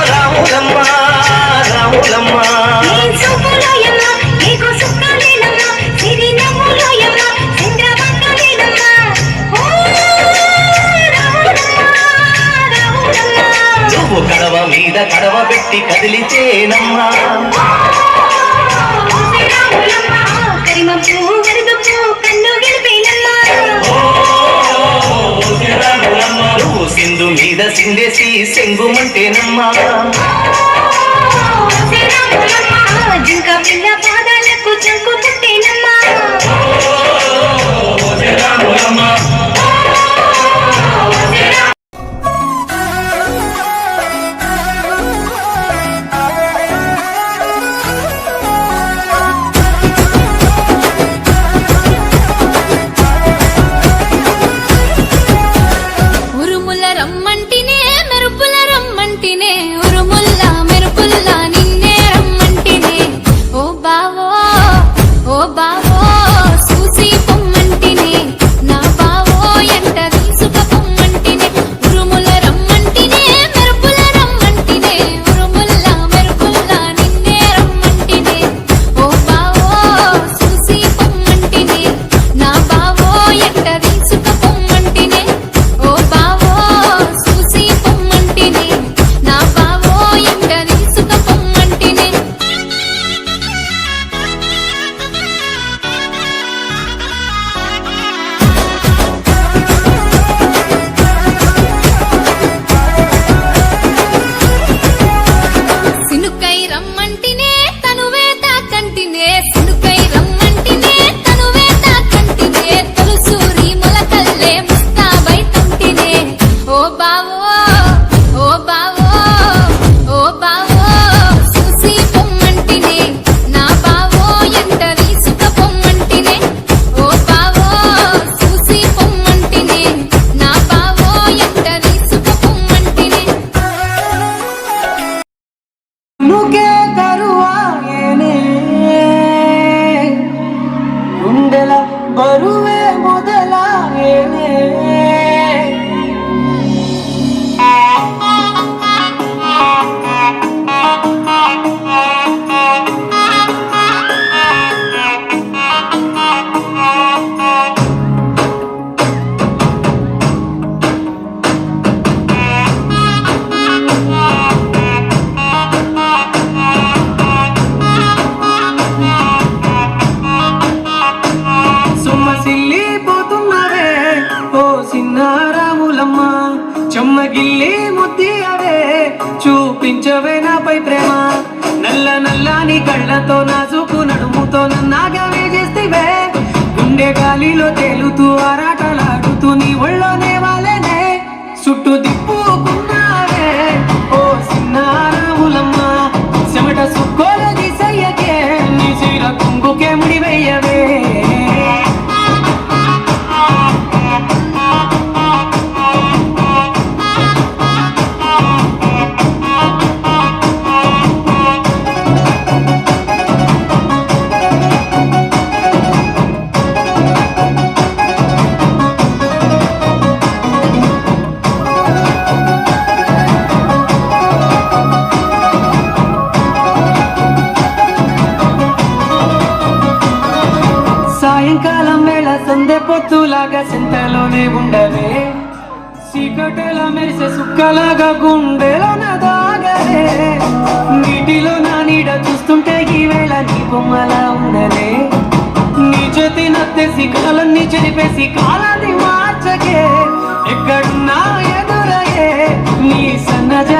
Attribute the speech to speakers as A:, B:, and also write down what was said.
A: రాములమ్మ రాములమ్మ నువ్వు కడవ మీద కడవ పెట్టి కదిలితేనమ్మా నువ్వు సింధు మీద సిందేసి సెంగుమంటేనమ్మా
B: జింక పిల్ల పాదాలకు చంకు పుట్టేనమ్మా
C: ಬರುವೆ ಮೊದಲಾಗೇನೆ చెమ్మగిల్లి ముద్దియవే చూపించవే నాపై ప్రేమ నల్ల నల్లని కళ్ళతో నాజుకు నడుముతో నన్నాగవే చేస్తేవే గుండె గాలిలో తేలుతూ ఆరాటలాడుతూ నీ ఒళ్ళోనే వాలేనే చుట్టూ దిప్పుకున్నావే ఓ సిన్నారాములమ్మ చెమట సుక్కోల దిశయ్యకే నీ చీర కుంగుకే ముడివెయ్యవే సాయంకాలం వేళ సందె పొత్తులాగా చింతలోనే ఉండవే చీకటిల మెరిసే సుక్కలాగా గుండెలోన దాగవే నీటిలో నా నీడ చూస్తుంటే ఈ వేళ నీ బొమ్మలా ఉన్నదే నీ చేతి నత్తేసి కాలన్నీ చెరిపేసి కాలాన్ని మార్చకే ఎక్కడున్నా ఎదురగే నీ సన్నజ